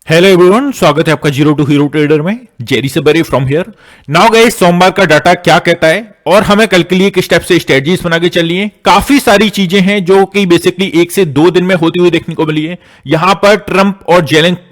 Hello everyone, स्वागत है आपका जीरो टू हीरो ट्रेडर में। जेरी से बरी फ्रॉम हियर। नाउ गाइस, सोमवार का डाटा क्या कहता है और हमें कल के लिए किस टाइप से स्ट्रेटजीज बना के चलनी है। काफी सारी चीजें हैं जो कि बेसिकली 1 से 2 दिन में होती हुई देखने को मिली है। यहां पर ट्रंप और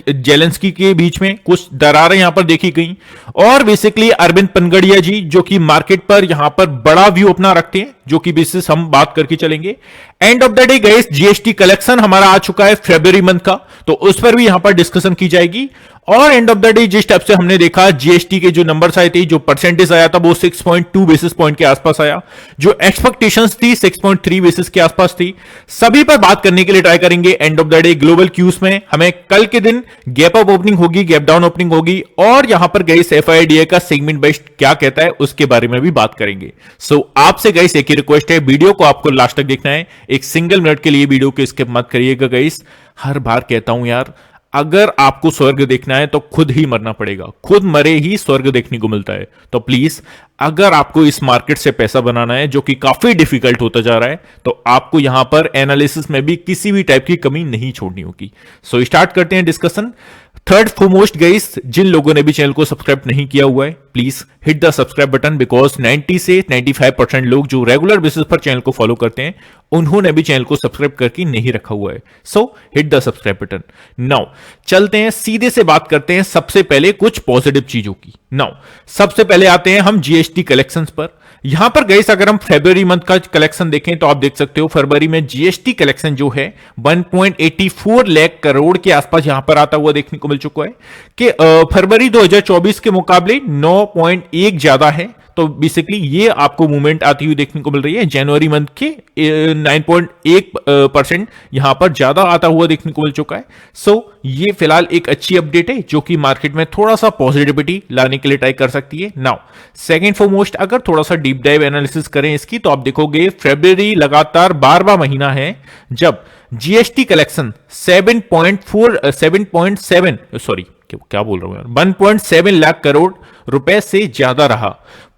जेलेंस्की के बीच में कुछ दरारें यहां पर देखी गई और बेसिकली अरविंद पनगड़िया जी जो कि मार्केट पर यहां पर बड़ा व्यू अपना रखते हैं, जो कि बेसिस हम बात करके चलेंगे। And of the day guys, GST collection हमारा आ चुका है फरवरी मंथ का, तो उस पर भी यहां पर डिस्कशन की जाएगी। और एंड ऑफ द डे जिस टाइप से हमने देखा जीएसटी के जो नंबर्स आए थे, जो परसेंटेज आया था वो 6.2 बेसिस पॉइंट के आसपास आया। जो एक्सपेक्टेशंस थी 6.3 बेसिस के आसपास थी। सभी पर बात करने के लिए ट्राई करेंगे। End of the day global cues में हमें कल के दिन गैप अप ओपनिंग होगी, गैप डाउन ओपनिंग होगी और यहां पर गाइस एफआईडीए का सेगमेंट बेस्ड क्या कहता है उसके बारे में भी बात करेंगे। सो आपसे गाइस एक ही रिक्वेस्ट है, वीडियो को आपको लास्ट तक देखना है। एक सिंगल मिनट के लिए वीडियो को स्किप मत करिएगा गाइस। हर बार कहता हूं यार, अगर आपको स्वर्ग देखना है तो खुद ही मरना पड़ेगा, खुद मरे ही स्वर्ग देखने को मिलता है। तो प्लीज, अगर आपको इस मार्केट से पैसा बनाना है जो कि काफी डिफिकल्ट होता जा रहा है, तो आपको यहां पर एनालिसिस में भी किसी भी टाइप की कमी नहीं छोड़नी होगी। सो स्टार्ट करते हैं डिस्कशन। थर्ड फोरमोस्ट गाइस, जिन लोगों ने भी चैनल को सब्सक्राइब नहीं किया हुआ है, please hit the subscribe button, because 90 से 95% लोग जो रेगुलर बेसिस पर चैनल को फॉलो करते हैं उन्होंने भी चैनल को सब्सक्राइब करके नहीं रखा हुआ है। सो hit the subscribe button. Now चलते हैं, सीधे से बात करते हैं सबसे पहले कुछ पॉजिटिव चीजों की। नाउ सबसे पहले आते हैं हम जीएसटी कलेक्शंस पर। यहां पर गाइस अगर हम फरवरी मंथ का कलेक्शन देखें तो आप देख सकते हो फरवरी में जीएसटी कलेक्शन जो है 1.84 लाख करोड़ के आसपास यहां पर आता हुआ देखने को मिल चुका है कि फरवरी 2024 के मुकाबले 9.1 ज्यादा है। तो बेसिकली ये आपको मूवमेंट आती हुई देखने को मिल रही है। जनवरी मंथ के 9.1% यहां पर ज्यादा आता हुआ देखने को मिल चुका है। सो ये फिलहाल एक अच्छी अपडेट है जो कि मार्केट में थोड़ा सा पॉजिटिविटी लाने के लिए ट्राई कर सकती है। नाउ सेकंड फॉरमोस्ट, अगर थोड़ा सा डीप डाइव एनालिसिस करें इसकी, तो आप देखोगे फरवरी लगातार 12वां महीना है जब जीएसटी कलेक्शन 1.7 लाख करोड़ रुपए से ज्यादा रहा।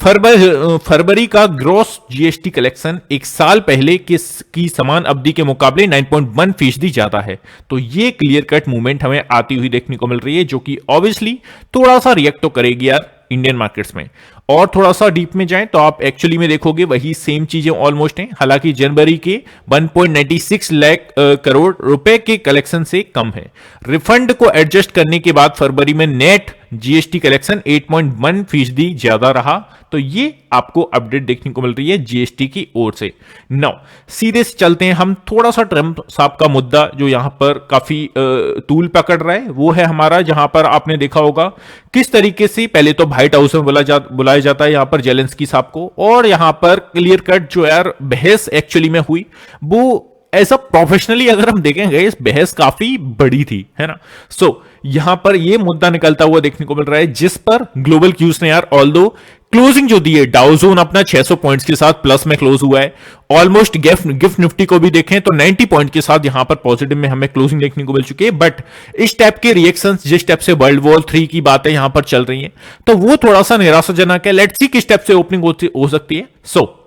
फरवरी का ग्रॉस जीएसटी कलेक्शन एक साल पहले की समान अवधि के मुकाबले 9.1% ज्यादा है। तो ये क्लियर कट मूवमेंट हमें आती हुई देखने को मिल रही है, जो कि ऑब्वियसली थोड़ा सा रिएक्ट तो करेगी यार इंडियन मार्केट्स में। और थोड़ा सा डीप में जाएं तो आप एक्चुअली में देखोगे वही सेम चीजें ऑलमोस्ट हैं, हालांकि जनवरी के 1.96 लाख करोड़ रुपए के कलेक्शन से कम है। रिफंड को एडजस्ट करने के बाद फरवरी में नेट जीएसटी कलेक्शन 8.1% ज्यादा रहा। तो ये आपको अपडेट देखने को मिल रही है जीएसटी की ओर से। नाउ सीधे से चलते हैं हम, थोड़ा सा ट्रंप साहब का मुद्दा जो यहां पर काफी तूल पकड़ रहा है वो है हमारा, जहां पर आपने देखा होगा किस तरीके से पहले तो व्हाइट हाउस में बुलाया जाता है यहां पर जेलेंस्की साहब को, और यहां पर क्लियर कट जो यार बहस एक्चुअली में हुई वो ऐसा प्रोफेशनली अगर हम देखेंगे इस बहस काफी बड़ी थी, है ना। सो यहां पर ये मुद्दा निकलता हुआ देखने को मिल रहा है जिस पर ग्लोबल क्यूज ने यार ऑल्दो क्लोजिंग जो दी है, डाउ जोन अपना 600 पॉइंट्स के साथ प्लस में क्लोज हुआ है। ऑलमोस्ट गिफ्ट निफ्टी को भी देखें तो 90 पॉइंट के साथ यहां पर पॉजिटिव में हमें क्लोजिंग देखने को मिल चुकी है। बट इस टाइप के रिएक्शंस जिस टाइप से वर्ल्ड वॉर 3 की बातें यहां पर चल रही हैं, तो वो थोड़ा सा निराशाजनक है। लेट्स सी किस टाइप से ओपनिंग हो सकती है। सो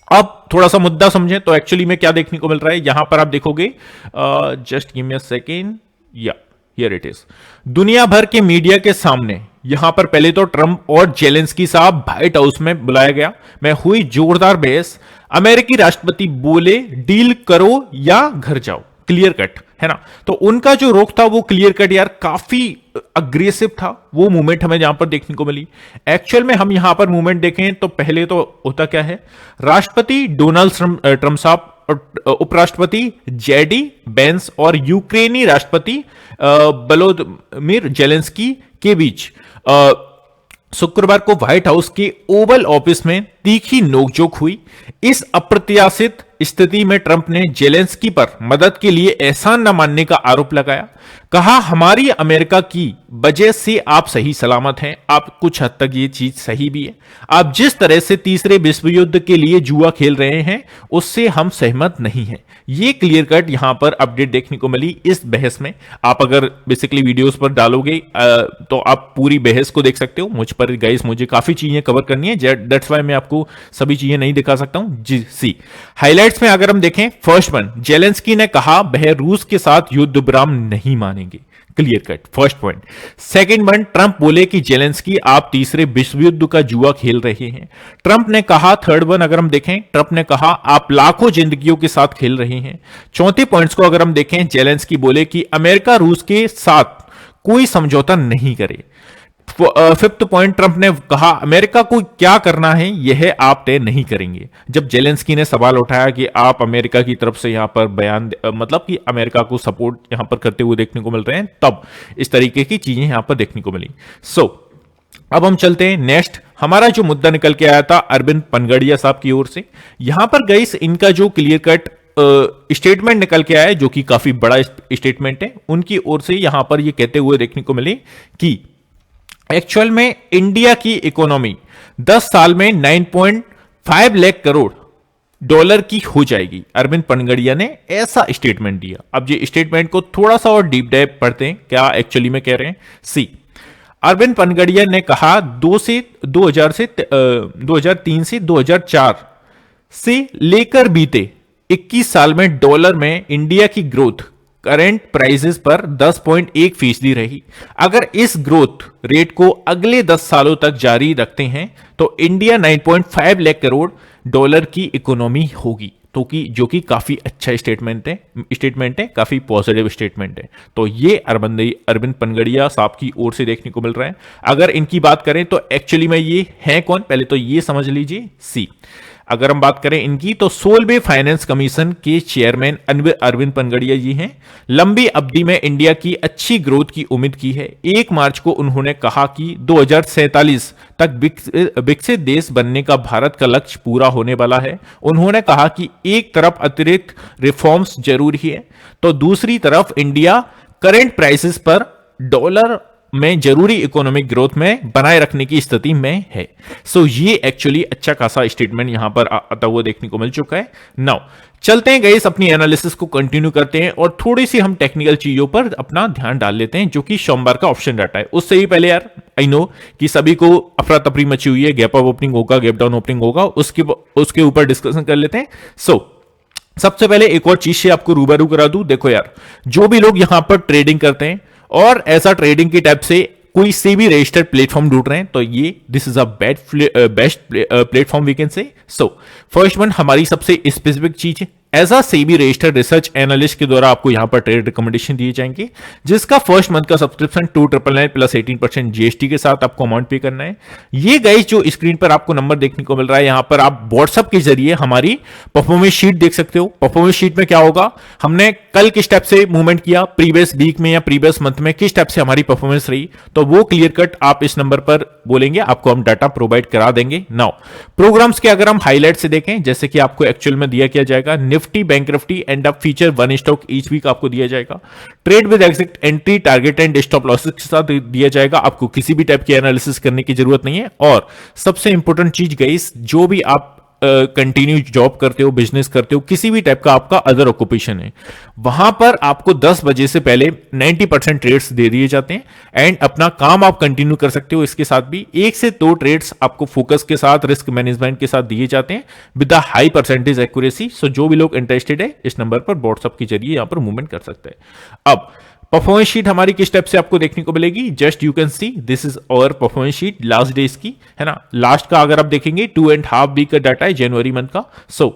अब थोड़ा सा मुद्दा समझें तो एक्चुअली में क्या देखने को मिल रहा है यहां पर आप देखोगे, just give me a second, या हियर इट इज। दुनिया भर के मीडिया के सामने यहां पर पहले तो ट्रंप और जेलेंस्की साहब व्हाइट हाउस में बुलाया गया, में हुई जोरदार बहस। अमेरिकी राष्ट्रपति बोले डील करो या घर जाओ, क्लियर कट, है ना। तो उनका जो रोक था वो क्लियर कट यार काफी अग्रेसिव था, वो मूवमेंट हमें यहां पर देखने को मिली। एक्चुअल में हम यहां पर मूवमेंट देखें तो पहले तो होता क्या है, राष्ट्रपति डोनाल्ड ट्रंप साहब, उपराष्ट्रपति जेडी बेंस और यूक्रेनी राष्ट्रपति वोलोदिमीर जेलेंस्की के बीच शुक्रवार को व्हाइट हाउस के ओवल ऑफिस में तीखी नोकझोंक हुई। इस अप्रत्याशित स्थिति में ट्रंप ने जेलेंस्की पर मदद के लिए एहसान न मानने का आरोप लगाया। कहा, हमारी अमेरिका की वजह से आप सही सलामत हैं। आप कुछ हद तक ये चीज सही भी है। आप जिस तरह से तीसरे विश्व युद्ध के लिए जुआ खेल रहे हैं उससे हम सहमत नहीं हैं। ये क्लियर कट यहां पर अपडेट देखने को मिली इस बहस में। आप अगर बेसिकली वीडियोस पर डालोगे तो आप पूरी बहस को देख सकते हो। मुझ पर गाइस मुझे काफी चीजें कवर करनी है, दैट्स व्हाई मैं आपको सभी चीजें नहीं दिखा सकता हूं। जी सी हाइलाइट्स में अगर हम देखें, फर्स्ट वन, जेलेंस्की ने कहा वह रूस के साथ युद्ध विराम नहीं मानेंगे। Clear cut first point. Second point, Trump बोले कि जेलेंस्की आप तीसरे विश्व युद्ध का जुआ खेल रहे हैं। ट्रंप ने कहा, थर्ड वन अगर हम देखें, ट्रंप ने कहा आप लाखों जिंदगियों के साथ खेल रहे हैं। चौथे पॉइंट्स को अगर हम देखें, जेलेंस्की बोले कि अमेरिका रूस के साथ कोई समझौता नहीं करे। फिफ्थ पॉइंट, ट्रंप ने कहा अमेरिका को क्या करना है यह आप तय नहीं करेंगे। जब जेलेंस्की ने सवाल उठाया कि आप अमेरिका की तरफ से यहां पर बयान मतलब कि अमेरिका को सपोर्ट यहां पर करते हुए देखने को मिल रहे हैं, तब इस तरीके की चीजें यहां पर देखने को मिली। अब हम चलते हैं नेक्स्ट। हमारा जो मुद्दा निकल के आया था अरविंद पनगड़िया साहब की ओर से, यहां पर गाइस इनका जो क्लियर कट स्टेटमेंट निकल के आया है, जो कि काफी बड़ा स्टेटमेंट है, उनकी ओर से यहां पर ये कहते हुए देखने को मिले कि एक्चुअल में इंडिया की इकोनॉमी 10 साल में 9.5 लाख करोड़ डॉलर की हो जाएगी। अरविंद पनगड़िया ने ऐसा स्टेटमेंट दिया। अब ये स्टेटमेंट को थोड़ा सा और डीप डाइव पढ़ते हैं, क्या एक्चुअली में कह रहे हैं। सी, अरविंद पनगड़िया ने कहा 2003 से 2004 से लेकर बीते 21 साल में डॉलर में इंडिया की ग्रोथ करंट प्राइसेस पर 10.1% रही। अगर इस ग्रोथ रेट को अगले 10 सालों तक जारी रखते हैं तो इंडिया 9.5 लाख करोड़ डॉलर की इकोनॉमी होगी। तो जो कि काफी अच्छा स्टेटमेंट है, काफी पॉजिटिव स्टेटमेंट है। तो ये अरविंद पनगड़िया साहब की ओर से देखने को मिल रहा है। अगर इनकी बात करें तो एक्चुअली में ये है कौन, पहले तो ये समझ लीजिए। सी, अगर हम बात करें इनकी तो सोलवे फाइनेंस कमीशन के चेयरमैन अरविंद पनगड़िया जी हैं। लंबी अवधि में इंडिया की अच्छी ग्रोथ की उम्मीद की है। 1 मार्च को उन्होंने कहा कि 2047 तक विकसित देश बनने का भारत का लक्ष्य पूरा होने वाला है। उन्होंने कहा कि एक तरफ अतिरिक्त रिफॉर्म्स जरूरी है तो दूसरी तरफ इंडिया करंट प्राइसेस पर डॉलर में जरूरी इकोनॉमिक ग्रोथ में बनाए रखने की स्थिति में है। ये एक्चुअली अच्छा खासा स्टेटमेंट यहां पर आता हुआ देखने को मिल चुका है। नाउ चलते हैं गाइस, अपनी एनालिसिस को कंटिन्यू करते हैं और थोड़ी सी हम टेक्निकल चीजों पर अपना ध्यान डाल लेते हैं, जो कि सोमवार का ऑप्शन डाटा है। उससे ही पहले यार आई नो कि सभी को अफरा तफरी मची हुई है, गैप अप ओपनिंग होगा, गैप डाउन ओपनिंग होगा, उसके ऊपर डिस्कशन कर लेते हैं। सबसे पहले एक और चीज से आपको रूबरू करा दूं। देखो यार, जो भी लोग यहां पर ट्रेडिंग करते हैं और ऐसा ट्रेडिंग की टाइप से कोई सेबी रजिस्टर्ड प्लेटफॉर्म ढूंढ रहे हैं, तो ये this is a best platform we can say. First one हमारी सबसे स्पेसिफिक चीज है, as a SEBI registered research analyst के द्वारा आपको यहां पर ट्रेड रिकमेंडेशन दिए जाएंगे, जिसका फर्स्ट मंथ का सब्सक्रिप्शन 299 प्लस 18% जीएसटी के साथ आपको अमाउंट पे करना है। ये गाइस जो स्क्रीन पर आपको नंबर देखने को मिल रहा है, यहां पर आप व्हाट्सएप के जरिए हमारी परफॉर्मेंस शीट देख सकते हो। परफॉर्मेंस शीट में क्या होगा, हमने कल किस टाइप से मूवमेंट किया, प्रीवियस वीक में या प्रीवियस मंथ में किस टाइप से हमारी परफॉर्मेंस रही, तो वो क्लियर कट आप इस नंबर पर बोलेंगे, आपको हम डाटा प्रोवाइड करा देंगे। नाउ प्रोग्राम्स के अगर हम हाईलाइट से देखें, जैसे कि आपको एक्चुअल में दिया किया जाएगा, Nifty bankruptcy and up feature 1 stock each week आपको दिया जाएगा। Trade with exact entry, target and stop losses के साथ दिया जाएगा। आपको किसी भी टाइप की एनालिसिस करने की जरूरत नहीं है। और सबसे इंपॉर्टेंट चीज गाइस, जो भी आप कंटिन्यू जॉब करते हो, बिजनेस करते हो, किसी भी टाइप का आपका अदर ऑक्यूपेशन है, वहां पर आपको 10 बजे से पहले 90% ट्रेड्स दे दिए जाते हैं एंड अपना काम आप कंटिन्यू कर सकते हो। इसके साथ भी 1 से 2 ट्रेड्स आपको फोकस के साथ, रिस्क मैनेजमेंट के साथ दिए जाते हैं with the high percentage accuracy. जो भी लोग इंटरेस्टेड है इस नंबर पर व्हाट्सएप के जरिए यहां पर मूवमेंट कर सकते हैं। अब परफॉर्मेंस शीट हमारी किस टाइप से आपको देखने को मिलेगी, just you can see this is our performance sheet last days की, है ना। लास्ट का अगर आप देखेंगे 2.5 वीक का डाटा है जनवरी मंथ का।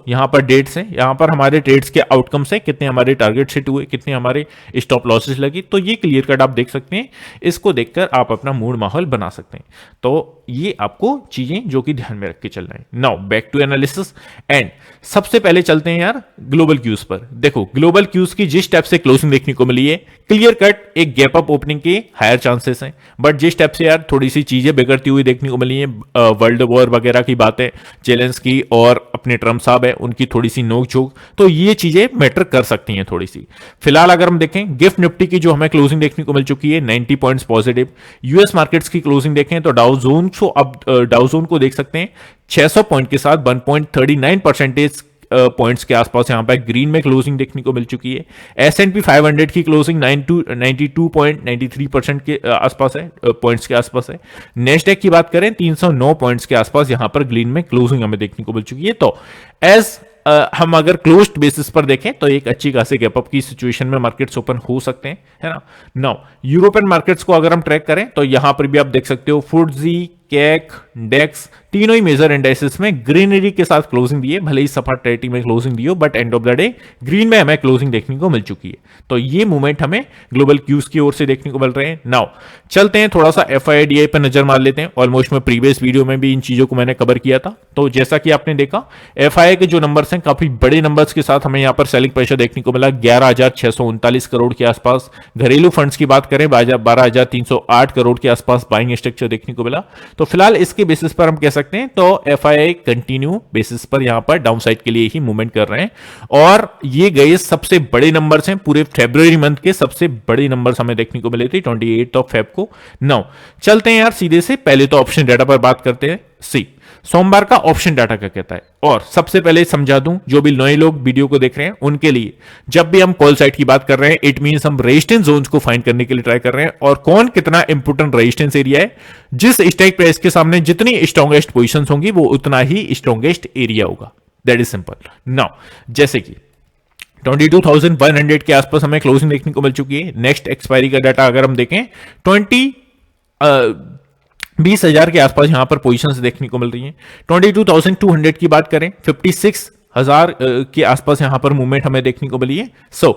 यहां पर डेट्स हैं, यहां पर हमारे ट्रेड्स के आउटकम्स हैं, कितने हमारे टारगेट हिट हुए, कितने हमारे स्टॉप लॉसेस लगी, तो ये क्लियर कट आप देख सकते हैं। इसको देखकर आप अपना मूड माहौल बना सकते हैं। तो ये आपको चीजें जो कि ध्यान में रख के चलना है। Now back to analysis and सबसे पहले चलते हैं यार ग्लोबल क्यूज पर। देखो ग्लोबल क्यूज की जिस टाइप से क्लोजिंग देखने को मिली है, क्लियर कट एक गैप अप ओपनिंग के हायर चांसेस हैं, बट जिस टाइप से यार थोड़ी सी चीजें बिगड़ती हुई देखने को मिली है, वर्ल्ड वॉर वगैरह की बातें, जेलेंस्की और अपने ट्रम्प साहब है उनकी थोड़ी सी नोकझोंक, तो ये चीजें मैटर कर सकती हैं थोड़ी सी। फिलहाल अगर हम देखें गिफ्ट निफ्टी की जो हमें क्लोजिंग देखने को मिल चुकी है 90 पॉइंट्स पॉजिटिव। यूएस मार्केट्स की क्लोजिंग देखें तो डाउ जोन को देख सकते हैं 600 पॉइंट के साथ 1.39% पॉइंट्स के आसपास यहां पर ग्रीन में क्लोजिंग देखने को मिल चुकी है। S&P 500 की क्लोजिंग 92.93% के आसपास है, पॉइंट्स के आसपास है। नेस्डेक की बात करें 309 पॉइंट्स के आसपास यहां पर ग्रीन में क्लोजिंग हमें देखने को मिल चुकी है। तो एज हम अगर क्लोज्ड बेसिस पर देखें तो एक अच्छी खासी गैप अप की सिचुएशन में मार्केट्स ओपन हो सकते हैं, है ना। नाउ यूरोपियन मार्केट्स को अगर हम ट्रैक करें तो यहां पर भी आप देख सकते हो फुट्जी, कैक, डेक्स तीनों ही मेजर इंडाइसेस में ग्रीनरी के साथ क्लोजिंग दी है, भले ही सपाट टेरिटरी में क्लोजिंग दी हो, but and of the day green में हमें क्लोजिंग देखने को मिल चुकी है। तो ये मूवमेंट हमें ग्लोबल क्यूज की ओर से देखने को मिल रहे हैं। नाउ चलते हैं थोड़ा सा एफआईडीआई पर नजर मार लेते हैं। ऑलमोस्ट मैं प्रीवियस वीडियो में भी इन चीजों को मैंने कवर किया था। तो जैसा कि आपने देखा एफआईआई के जो नंबर्स हैं काफी बड़े नंबर्स के साथ हमें यहां पर सेलिंग प्रेशर देखने को मिला 11,639 करोड़ के आसपास। घरेलू फंड्स की बात करें 12,308 करोड़ के आसपास बाइंग स्ट्रक्चर देखने को मिला। तो फिलहाल इसके बेसिस पर हम कह सकते हैं तो एफआईआई कंटिन्यू बेसिस पर यहां पर डाउनसाइड के लिए ही मूवमेंट कर रहे हैं, और ये गए सबसे बड़े नंबर्स हैं पूरे फरवरी मंथ के, सबसे बड़े नंबर्स हमें देखने को मिले थे 28 फेब को। नाउ चलते हैं यार सीधे से, पहले तो ऑप्शन डाटा पर बात करते हैं। सी सोमवार का ऑप्शन डाटा क्या कहता है, और सबसे पहले समझा दूं जो भी नए लोग वीडियो को देख रहे हैं उनके लिए, जब भी हम कॉल साइड की बात कर रहे हैं इट मींस हम रेजिस्टेंस जोन्स को फाइंड करने के लिए ट्राई कर रहे हैं, और कौन कितना इंपोर्टेंट रेजिस्टेंस एरिया है, जिस स्ट्राइक प्राइस के सामने जितनी स्ट्रॉन्गेस्ट पोजीशंस होंगी वो उतना ही स्ट्रॉन्गेस्ट एरिया होगा। That is simple. नाउ जैसे कि 22,100 के आसपास हमें क्लोजिंग देखने को मिल चुकी है। नेक्स्ट एक्सपायरी का डाटा अगर हम देखें 20,000 के आसपास यहां पर पोजीशंस देखने को मिल रही हैं। 22,200 की बात करें 56,000 के आसपास यहां पर मूवमेंट हमें देखने को मिली है। सो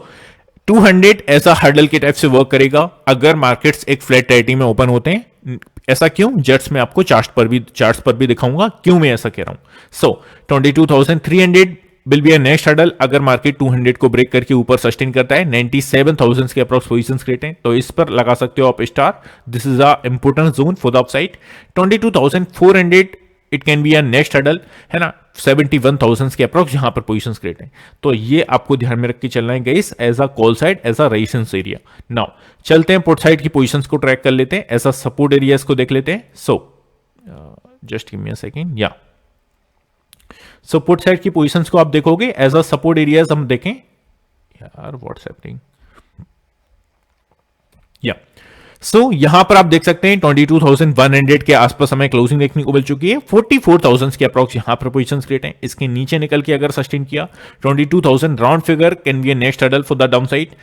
200 ऐसा हर्डल के टाइप से वर्क करेगा अगर मार्केट्स एक फ्लैट टेरिटरी में ओपन होते हैं। ऐसा क्यों, जट्स में आपको चार्ट्स पर भी दिखाऊंगा क्यों मैं ऐसा कह रहा हूं। सो 22,300 will be a next hurdle अगर मार्केट 200 को ब्रेक करके ऊपर सस्टेन करता है। 97,000 के अप्रॉक्स पोजीशंस क्रिएट हैं, तो इस पर लगा सकते हो आप star. This is a important zone for the upside. 22,400 it can be a next hurdle, है ना। 71,000 के अप्रॉक्स यहां पर पोजीशंस क्रिएट हैं, तो ये आपको ध्यान में रख के चलना है guys, as a call side, as a resistance area. Now चलते हैं पुट साइड की पोजीशंस को ट्रैक कर लेते हैं, एज अ सपोर्ट एरियाज को देख लेते हैं। So just give me a second. या सो पुट साइड की पोजीशंस को आप देखोगे एज अ सपोर्ट एरियाज हम देखें। यार व्हाट्स हैपनिंग। या सो यहां पर आप देख सकते हैं 22,100 के आसपास हमें क्लोजिंग देखने को मिल चुकी है। 44,000 के अप्रॉक्स यहां पर पोजीशंस क्रिएट हैं। इसके नीचे निकल के अगर सस्टेन किया 22,000 round figure can be A next hurdle for the downside.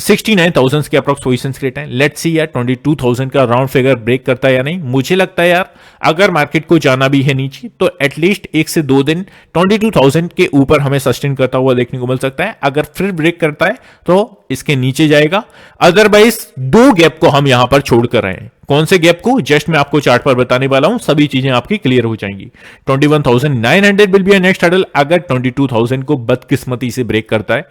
69,000 के अप्रॉक्स पोजीशंस क्रिएट हैं। लेट्स सी यार 22,000 का राउंड फिगर ब्रेक करता है या नहीं। मुझे लगता है यार अगर मार्केट को जाना भी है नीचे तो एटलीस्ट 1 से 2 दिन 22,000 के ऊपर हमें सस्टेन करता हुआ देखने को मिल सकता है। अगर फिर ब्रेक करता है तो इसके नीचे जाएगा, अदरवाइज 2 गैप को हम यहां पर छोड़ कर रहे हैं। कौन से गैप को जस्ट मैं आपको चार्ट पर बताने वाला हूं, सभी चीजें आपकी क्लियर हो जाएंगी। 21,900 will be a next hurdle अगर 22,000 को बदकिस्मती से ब्रेक करता है।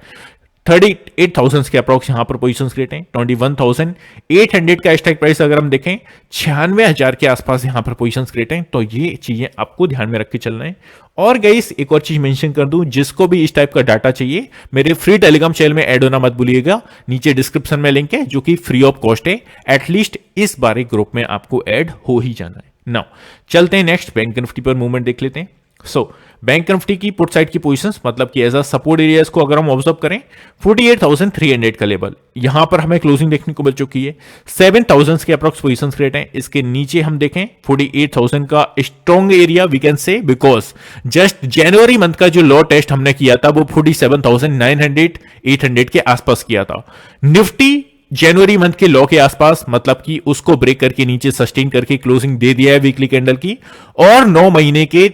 38,000 के अप्रॉक्स यहां पर पोजीशंस क्रिएट हैं। 21,800 का स्ट्राइक प्राइस अगर हम देखें 96,000 के आसपास यहां पर पोजीशंस क्रिएट हैं, तो ये चीजें आपको ध्यान में रख के चलना है। और गाइस एक और चीज मेंशन कर दूं, जिसको भी इस टाइप का डाटा चाहिए मेरे फ्री टेलीग्राम चैनल में ऐड होना मत भूलिएगा। नीचे डिस्क्रिप्शन में लिंक है जो कि फ्री ऑफ कॉस्ट है। एटलीस्ट इस बारे ग्रुप में आपको ऐड हो ही जाना है। नाउ चलते हैं नेक्स्ट बैंक निफ्टी पर मूवमेंट देख लेते हैं। सो बैंक निफ्टी की पुट साइड की पोजीशंस मतलब कि एज अ सपोर्ट एरियाज को अगर हम ऑब्जर्व करें 48,300 का लेवल यहां पर हमें क्लोजिंग देखने को मिल चुकी है। 7,000 के अप्रॉक्स पोजीशंस क्रिएट हैं। इसके नीचे हम देखें 48,000 का strong area we can say, because just जनवरी मंथ का जो लो टेस्ट हमने किया था वो 47,900 800 के आसपास किया था। निफ्टी जनवरी मंथ के लो के आसपास मतलब कि उसको ब्रेक करके नीचे सस्टेन करके क्लोजिंग दे दिया है वीकली कैंडल की, और 9 महीने के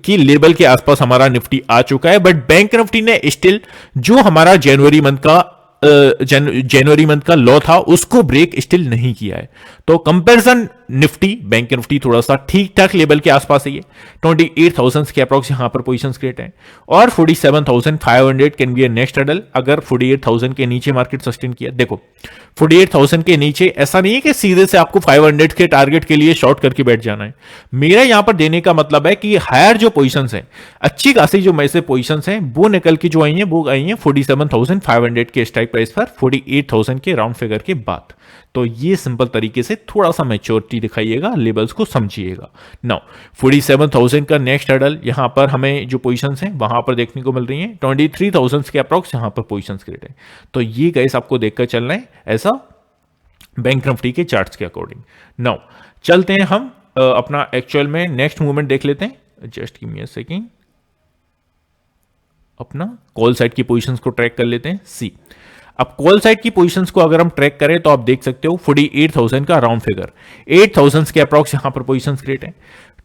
की लेवल के आसपास हमारा निफ्टी आ चुका है। बट बैंक निफ्टी ने स्टिल जो हमारा जनवरी मंथ का लॉ था उसको ब्रेक स्टिल नहीं किया है। तो कंपैरिजन निफ्टी बैंक निफ्टी थोड़ा सा ठीक ठाक लेवल के आसपास है। 28,000 के अप्रॉक्स यहां पर पोजीशंस क्रिएट हैं, और 47,500 can be A next hurdle अगर 48,000 के नीचे मार्केट सस्टेन किया। देखो 48,000 के नीचे ऐसा नहीं है कि सीधे से आपको 500 के टारगेट के लिए शॉर्ट करके बैठ जाना है। मेरा यहां पर देने का मतलब है कि हायर जो पोजीशंस हैं, अच्छी खासी जो मैसे पोजीशंस हैं वो निकल के जो आई हैं वो आई हैं 47,500 के स्ट्राइक प्राइस पर 48,000 के राउंड फिगर के बाद। तो ये सिंपल तरीके से थोड़ा सा मैच्योरिटी दिखाइएगा, लेवल्स को समझिएगा। नाउ 47,000 का नेक्स्ट हर्डल यहां पर हमें जो पोजीशंस हैं वहां पर देखने को मिल रही हैं। 23,000 के अप्रॉक्स यहां पर पोजीशंस क्रिएट है। तो ये गाइस आपको देखकर चलना है ऐसा बैंक निफ्टी के चार्ट्स के अकॉर्डिंग। नाउ चलते हैं हम अपना एक्चुअल में नेक्स्ट मूवमेंट देख लेते हैं। Just give me a second. अपना कॉल साइड की पोजीशंस को ट्रैक कर लेते हैं सी। अब कॉल साइड की पोजीशंस को अगर हम ट्रैक करें तो आप देख सकते हो 48,000 का राउंड फिगर, 8,000 के अप्रॉक्स यहां पर पोजीशंस क्रिएट है।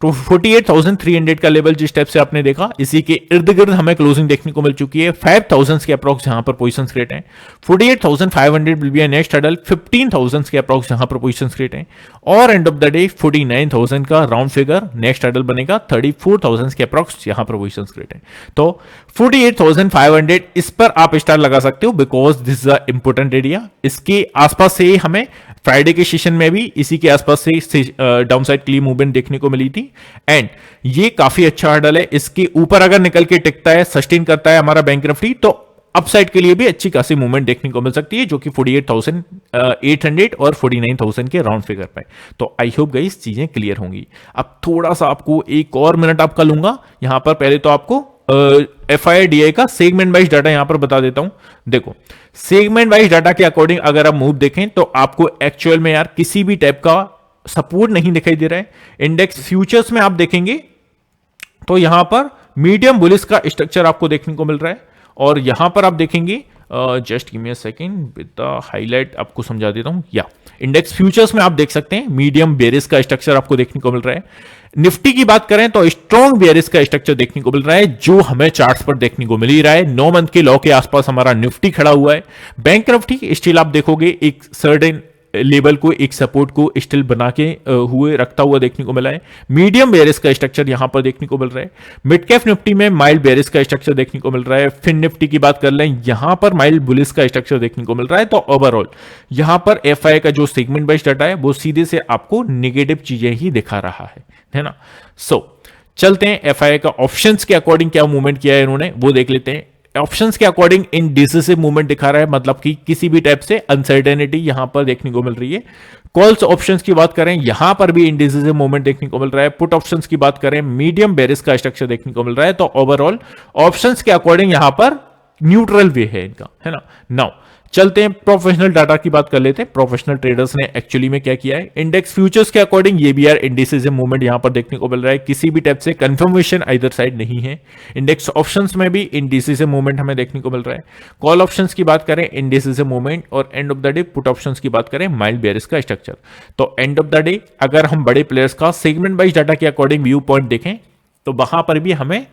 तो 48,300 का लेवल जिस टाइप से आपने देखा, इसी के इर्द गिर्द हमें क्लोजिंग देखने को मिल चुकी है। 5,000 के अप्रॉक्स यहां पर पोजीशंस क्रिएट हैं। 48,500 विल बी नेक्स्ट हडल, 15,000 के अप्रॉक्स यहां पर पोजीशंस क्रिएट हैं। और एंड ऑफ द डे 49,000 का राउंड फिगर नेक्स्ट हडल बनेगा, 34,000 के अप्रॉक्स यहां पर पोजीशंस क्रिएट हैं। तो 48,500 इस पर आप स्टार लगा सकते हो, because this is a important area. इसके आसपास से हमें फ्राइडे के सेशन में भी इसी के आसपास से डाउन साइड क्लीन मूवमेंट देखने को मिली थी, एंड ये काफी अच्छा हर्डल है। इसके ऊपर अगर निकल के टिकता है, सस्टेन करता है हमारा बैंक निफ्टी, तो अपसाइड के लिए भी अच्छी खासी मूवमेंट देखने को मिल सकती है, जो कि 48,800 और 49,000 के राउंड फिगर पे। तो आई होप गाइस चीजें क्लियर होंगी। अब थोड़ा सा आपको एक और मिनट आपका लूंगा यहां पर। पहले तो आपको FIDI का सेगमेंट वाइज डाटा यहां पर बता देता हूं। देखो, सेगमेंट वाइज डाटा के अकॉर्डिंग अगर आप मूव देखें तो आपको एक्चुअल में यार किसी भी टाइप का सपोर्ट नहीं दिखाई दे रहा है। इंडेक्स फ्यूचर्स में आप देखेंगे तो यहां पर मीडियम बुलिश का स्ट्रक्चर आपको देखने को मिल रहा है, और यहां पर आप देखेंगे, just give me a second with the highlight आपको समझा देता हूं। या इंडेक्स फ्यूचर्स में आप देख सकते हैं मीडियम बेरिश का स्ट्रक्चर आपको देखने को मिल रहा है। निफ्टी की बात करें तो स्ट्रॉन्ग बेरिश का स्ट्रक्चर देखने को मिल रहा है, जो हमें चार्ट्स पर देखने को मिल ही रहा है। 9 मंथ के लॉ के आसपास हमारा निफ्टी खड़ा हुआ है। बैंक निफ्टी स्टिल आप देखोगे एक सर्टेन लेवल को, एक सपोर्ट को स्टिल बना के हुए रखता हुआ देखने को मिला है। मीडियम बेरिश का स्ट्रक्चर यहां पर देखने को मिल रहा है। मिड कैप निफ्टी में माइल्ड बेरिश का स्ट्रक्चर देखने को मिल रहा है। फिन निफ्टी की बात कर लें, यहां पर माइल्ड बुलिश का स्ट्रक्चर देखने को मिल रहा है। तो ओवरऑल यहां पर FI का जो सेगमेंट वाइज डाटा है वो सीधे से आपको नेगेटिव चीजें ही दिखा रहा है ना। चलते हैं FI का ऑप्शंस के अकॉर्डिंग क्या मूवमेंट किया है इन्होंने, वो देख लेते हैं। ऑप्शंस के अकॉर्डिंग इनडिसिसिव मूवमेंट दिखा रहा है, मतलब कि किसी भी टाइप से अनसर्टेनिटी यहां पर देखने को मिल रही है। कॉल्स ऑप्शंस की बात करें, यहां पर भी इनडिसिसिव मूवमेंट देखने को मिल रहा है। पुट ऑप्शंस की बात करें, मीडियम बेरिश का स्ट्रक्चर देखने को मिल रहा है। तो ओवरऑल ऑप्शंस के अकॉर्डिंग यहां पर न्यूट्रल वे है इनका, है ना। नाउ चलते हैं प्रोफेशनल डाटा की बात कर लेते हैं। प्रोफेशनल ट्रेडर्स ने एक्चुअली में क्या किया है, इंडेक्स फ्यूचर्स के अकॉर्डिंग ये भी यार इंडिसिसिव मूवमेंट यहां पर देखने को मिल रहा है। किसी भी टाइप से कंफर्मेशन इधर साइड नहीं है। इंडेक्स ऑप्शंस में भी इंडिसिसिव मूवमेंट हमें देखने को मिल रहा है। कॉल ऑप्शंस की बात करें इंडिसिसिव मूवमेंट, और and of the day put options की बात करें माइल्ड बेरिश का स्ट्रक्चर। तो एंड ऑफ द डे अगर हम बड़े प्लेयर्स का सेगमेंट वाइज डाटा के अकॉर्डिंग व्यू पॉइंट देखें तो वहां पर भी हमें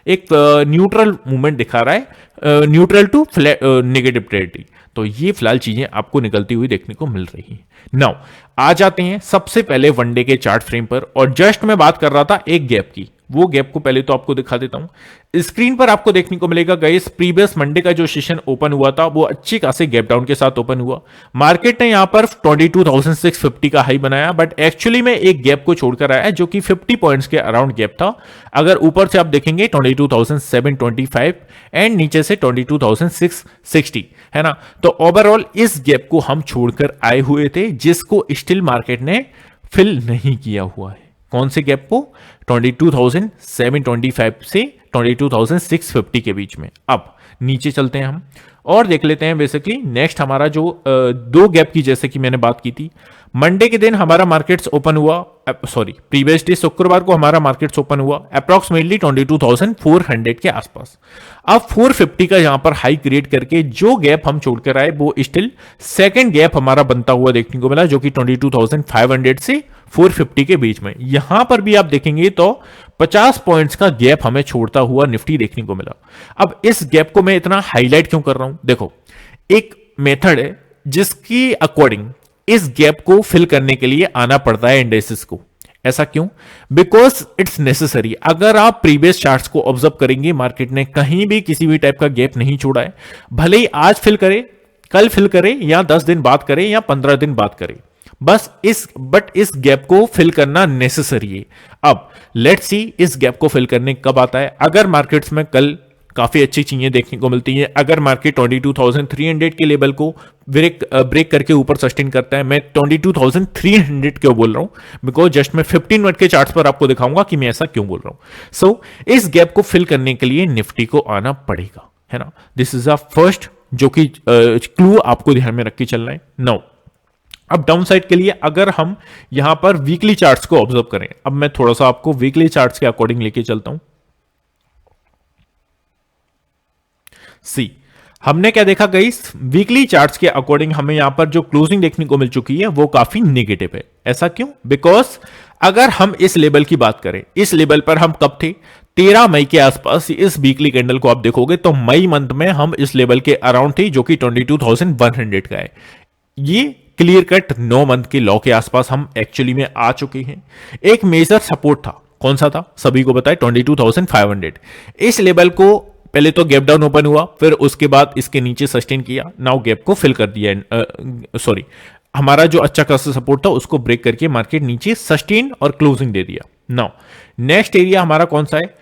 एक न्यूट्रल मूवमेंट दिखा रहा है, न्यूट्रल टू नेगेटिव टेरिटरी। तो ये फिलहाल चीजें आपको निकलती हुई देखने को मिल रही हैं। नाउ आ जाते हैं सबसे पहले वनडे के चार्ट फ्रेम पर, और जस्ट मैं बात कर रहा था एक गैप की, वो गैप को पहले तो आपको दिखा देता हूं। स्क्रीन पर आपको देखने को मिलेगा गाइस, प्रीवियस मंडे का जो सेशन ओपन हुआ था वो अच्छी खासे गैप डाउन के साथ ओपन हुआ। मार्केट ने यहां पर 22,650 का हाई बनाया, बट एक्चुअली में एक गैप को छोड़कर आया जो कि 50 पॉइंट्स के अराउंड गैप था। अगर ऊपर से आप देखेंगे 22,725 एंड नीचे से 22,660, है ना। तो ओवरऑल इस गैप को हम छोड़कर आए हुए थे, जिसको स्टिल मार्केट ने फिल नहीं किया हुआ है। कौन से गैप को? 22,725 से 22,650 के बीच में। अब नीचे चलते हैं हम और देख लेते हैं बेसिकली नेक्स्ट हमारा जो दो गैप की, जैसे कि मैंने बात की थी। मंडे के दिन हमारा मार्केट्स ओपन हुआ, प्रीवियस डे शुक्रवार को हमारा मार्केट्स ओपन हुआ अप्रॉक्सिमेटली 22,400 के आसपास। अब 450 का यहां पर हाई क्रिएट करके जो गैप हम छोड़कर आए वो स्टिल सेकंड गैप हमारा बनता हुआ देखने को मिला, जो कि 22,500 से 450 के बीच में। यहां पर भी आप देखेंगे तो 50 पॉइंट्स का गैप हमें छोड़ता हुआ निफ्टी देखने को मिला। अब इस गैप को मैं इतना हाईलाइट क्यों कर रहा हूं? देखो, एक मेथड है जिसकी अकॉर्डिंग इस गैप को फिल करने के लिए आना पड़ता है इंडेक्सेस को। ऐसा क्यों? Because it's necessary. अगर आप प्रीवियस चार्ट्स को ऑब्जर्व करेंगे, मार्केट ने कहीं भी किसी भी टाइप का गैप नहीं छोड़ा है। भले ही आज फिल करे, कल फिल करे, या 10 दिन बाद करे, या 15 दिन बाद करे, बस इस गैप को फिल करना नेसेसरी है। अब लेट्स सी इस गैप को फिल करने कब आता है। अगर मार्केट्स में कल काफी अच्छी चीजें देखने को मिलती हैं, अगर मार्केट 22,300 के लेवल को ब्रेक करके ऊपर सस्टेन करता है, मैं 22,300 क्यों बोल रहा हूं? बिकॉज जस्ट मैं 15 मिनट के चार्ट्स पर आपको दिखाऊंगा कि मैं ऐसा क्यों बोल रहा हूं। सो इस गैप को फिल करने के लिए निफ्टी को आना पड़ेगा, है ना। दिस इज अ फर्स्ट जो कि क्लू आपको ध्यान में रख के चलना है। नाउ अब डाउन साइड के लिए अगर हम यहां पर वीकली चार्ट्स को ऑब्जर्व करें, अब मैं थोड़ा सा आपको वीकली चार्ट्स के अकॉर्डिंग लेके चलता हूं। सी, हमने क्या देखा गाइस, वीकली चार्ट्स के अकॉर्डिंग हमें यहां पर जो क्लोजिंग देखने को मिल चुकी है वो काफी नेगेटिव है। ऐसा क्यों? बिकॉज अगर हम इस लेवल की बात करें, इस लेवल पर हम कब थे? 13 मई के आसपास। इस वीकली कैंडल को आप देखोगे तो मई मंथ में हम इस लेवल के अराउंड थे, जो कि 22,100 का है। ये क्लियर कट 9 मंथ के लॉ के आसपास हम एक्चुअली में आ चुके हैं। एक मेजर सपोर्ट था, कौन सा था? सभी को बताए 22,500। इस लेवल को पहले तो गैप डाउन ओपन हुआ, फिर उसके बाद इसके नीचे सस्टेन किया, नाउ गैप को फिल कर दिया। सॉरी, हमारा जो अच्छा खासा सपोर्ट था उसको ब्रेक करके मार्केट नीचे सस्टेन और क्लोजिंग दे दिया। नाउ नेक्स्ट एरिया हमारा कौन सा है?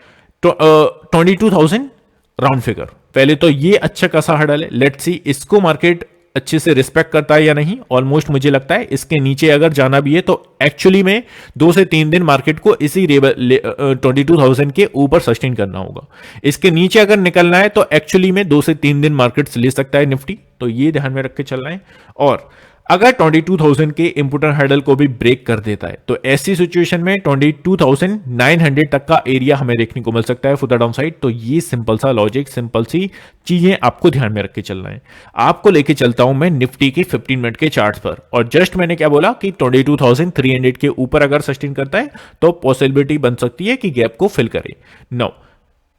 22,000 राउंड फिगर। पहले तो ये अच्छा खासा हर्डल है, लेट्स सी इसको मार्केट अच्छे से रिस्पेक्ट करता है या नहीं। ऑलमोस्ट मुझे लगता है इसके नीचे अगर जाना भी है तो एक्चुअली में 2 से 3 दिन मार्केट को इसी 22,000 के ऊपर सस्टेन करना होगा। इसके नीचे अगर निकलना है तो एक्चुअली में 2 से 3 दिन मार्केट ले सकता है निफ्टी, तो ये ध्यान में रख के चलना है। और अगर 22,000 के इंपोर्टेंट हर्डल को भी ब्रेक कर देता है तो ऐसी सिचुएशन में 22,900 तक का एरिया हमें देखने को मिल सकता है फॉर द डाउन साइड। तो ये सिंपल सा लॉजिक, सिंपल सी चीजें आपको ध्यान में रख के चलना है। आपको लेके चलता हूं मैं निफ्टी के 15 मिनट के चार्ट पर, और जस्ट मैंने क्या बोला कि 22,300 के ऊपर अगर सस्टेन करता है तो पॉसिबिलिटी बन सकती है कि गैप को फिल करे। नाउ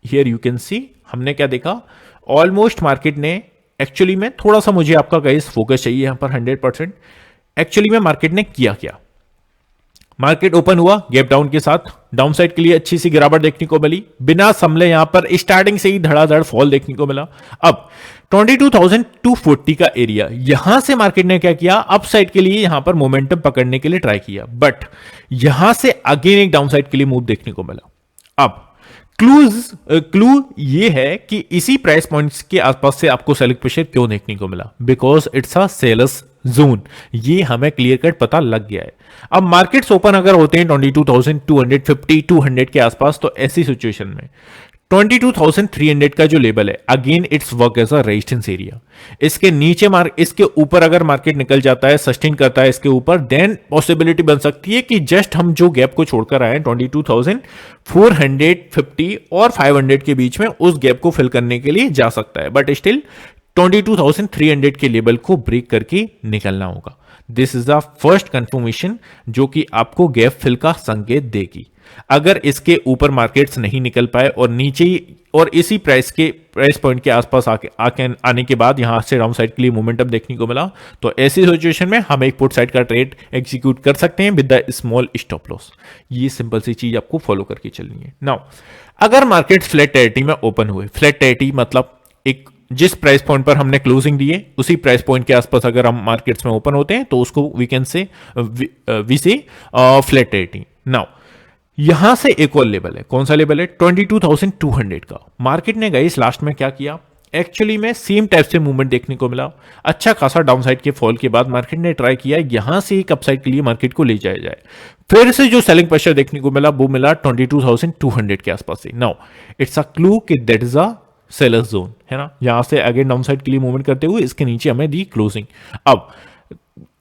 हियर यू कैन सी हमने क्या देखा, ऑलमोस्ट मार्केट ने एक्चुअली में थोड़ा सा मुझे आपका गाइस फोकस चाहिए यहां पर 100%। एक्चुअली में मार्केट ने किया क्या? मार्केट ओपन हुआ गैप डाउन के साथ, डाउन साइड के लिए अच्छी सी गिरावट देखने को मिली, बिना संभले यहां पर स्टार्टिंग से ही धड़ाधड़ फॉल देखने को मिला। अब 22,240 का एरिया, यहां से मार्केट ने क्या किया? अप साइड के लिए यहां पर मोमेंटम पकड़ने के लिए ट्राई किया, बट यहां से अगेन एक डाउन साइड के लिए मूव देखने को मिला। अब क्लू ये है कि इसी प्राइस पॉइंट्स के आसपास से आपको सेलिंग प्रेशर क्यों देखने को मिला? Because it's a sellers zone, ये हमें क्लियर कट पता लग गया है। अब मार्केट्स ओपन अगर होते हैं 22,250 200 के आसपास, तो ऐसी सिचुएशन में 22,300 का जो लेवल है, again it's work as a resistance area. इसके नीचे इसके ऊपर अगर मार्केट निकल जाता है, सस्टेन करता है इसके ऊपर, देन पॉसिबिलिटी बन सकती है कि जस्ट हम जो गैप को छोड़कर आए 22,450 और 500 के बीच में, उस गैप को फिल करने के लिए जा सकता है, बट स्टिल 22,300 के लेवल को ब्रेक करके निकलना होगा। This is the first confirmation जो कि आपको गैप फिल का संकेत देगी। अगर इसके ऊपर मार्केट्स नहीं निकल पाए और नीचे और इसी प्राइस पॉइंट के आसपास आने के बाद यहां से डाउन साइड के लिए मोमेंटम देखने को मिला, तो ऐसी सिचुएशन में हम एक पुट साइड का ट्रेड एग्जीक्यूट कर सकते हैं with the small stop loss. ये सिंपल सी चीज आपको फॉलो करके चलनी है। नाउ अगर मार्केट फ्लैट टेरिटरी में ओपन हुए, फ्लैट टेरिटरी मतलब एक जिस प्राइस पॉइंट पर हमने क्लोजिंग दी है उसी प्राइस पॉइंट के आसपास अगर हम मार्केट्स में ओपन होते हैं तो उसको वीकेंड से फ्लैट टेरिटरी। नाउ यहां से एक और लेवल है, कौन सा लेवल है? 22,200 का। मार्केट ने गाइस लास्ट में क्या किया? एक्चुअली में सेम टाइप से मूवमेंट देखने को मिला। अच्छा खासा डाउनसाइड के फॉल के बाद मार्केट ने ट्राई किया यहां से एक अपसाइड के लिए मार्केट को ले जाया जाए। फिर से जो सेलिंग प्रेशर देखने को मिला वो मिला 22,200 के आसपास से। नाउ इट्स अ क्लू कि that is a sellers zone, है ना। यहां से अगेन डाउनसाइड के लिए मूवमेंट करते हुए इसके नीचे हमें दी क्लोजिंग। अब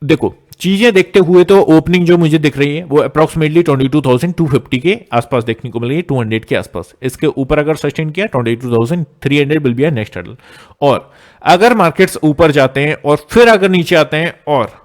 देखो चीजें देखते हुए तो ओपनिंग जो मुझे दिख रही है वो अप्रोक्सीमेटली 22,250 के आसपास देखने को मिल रही है, 200 के आसपास। इसके ऊपर अगर सस्टेन किया 22,300 will be a next hurdle. और अगर मार्केट्स ऊपर जाते हैं और फिर अगर नीचे आते हैं और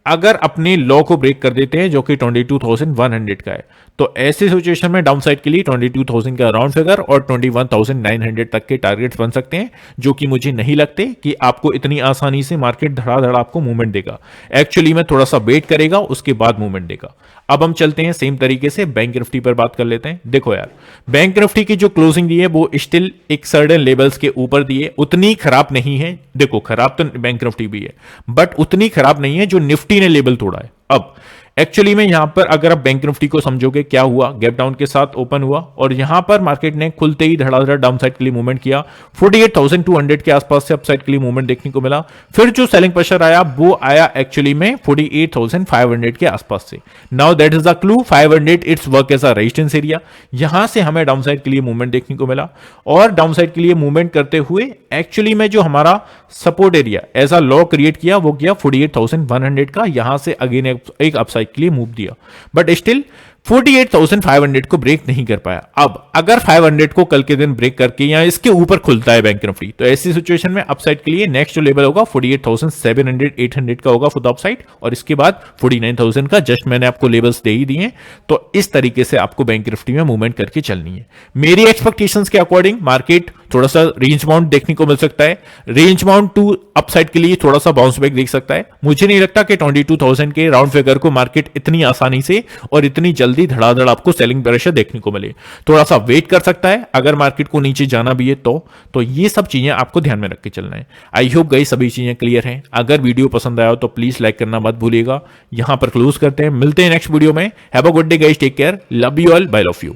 अगर अपने लॉ को ब्रेक कर देते हैं जो कि 22,100 का है, तो ऐसी सिचुएशन में डाउन साइड के लिए 22,000 का राउंड फिगर और 21,900 तक के टारगेट्स बन सकते हैं, जो कि मुझे नहीं लगते कि आपको इतनी आसानी से मार्केट धड़ाधड़ आपको मूवमेंट देगा। एक्चुअली में थोड़ा सा वेट करेगा, उसके बाद मूवमेंट देगा। अब हम चलते हैं सेम तरीके से बैंक निफ्टी पर बात कर लेते हैं। देखो यार, बैंक निफ्टी की जो क्लोजिंग दी है वो स्टिल एक सर्टेन लेवल्स के ऊपर दी है, उतनी खराब नहीं है। देखो खराब तो बैंक निफ्टी भी है बट उतनी खराब नहीं है जो निफ्टी ने लेवल तोड़ा है। अब एक्चुअली में यहां पर अगर आप बैंक निफ्टी को समझोगे, क्या हुआ, गैप डाउन के साथ ओपन हुआ और यहां पर मार्केट ने खुलते ही धड़ाधड़ डाउन साइड के लिए मूवमेंट किया। 48,200 के आसपास से अपसाइड के लिए मूवमेंट देखने को मिला। फिर जो सेलिंग प्रेशर आया वो आया एक्चुअली में 48,500 के आसपास से। Now that is the clue, 500 it's work as a resistance area. यहां से हमें डाउन साइड के लिए मूवमेंट देखने को मिला और डाउन साइड के लिए मूवमेंट करते हुए एक्चुअली में जो हमारा support area as a low create किया वो किया 48,100 का। यहां से अगेन एक अपसाइड के लिए मूव दिया, बट स्टिल 48,500 को ब्रेक नहीं कर पाया। अब अगर 500 को कल के दिन ब्रेक करके या इसके ऊपर खुलता है बैंक निफ्टी, तो ऐसी सिचुएशन में अपसाइड के लिए नेक्स्ट जो लेवल होगा 48,700 800 का होगा फॉर द अपसाइड, और इसके बाद 49,000 का। जस्ट मैंने आपको लेवल्स दे ही दिए हैं, तो इस तरीके से आपको बैंक निफ्टी में मूवमेंट करके चलनी है। मेरी एक्सपेक्टेशंस के अकॉर्डिंग मार्केट थोड़ा सा रेंज बाउंड देखने को मिल सकता है, रेंज बाउंड टू अपसाइड के लिए थोड़ा सा बाउंस बैक देख सकता है। मुझे नहीं लगता कि 22,000 के राउंड फिगर को मार्केट इतनी आसानी से और इतनी जल्दी धड़ाधड़ आपको सेलिंग प्रेशर देखने को मिले। थोड़ा सा वेट कर सकता है अगर मार्केट को नीचे जाना भी है तो ये सब चीजें आपको ध्यान में रख के चलना है। आई होप गई सभी चीजें क्लियर हैं। अगर वीडियो पसंद आया हो तो प्लीज लाइक करना मत भूलिएगा। यहां पर क्लोज करते हैं, मिलते हैं नेक्स्ट वीडियो में। Have a good day guys, take care, love you all, bye love you.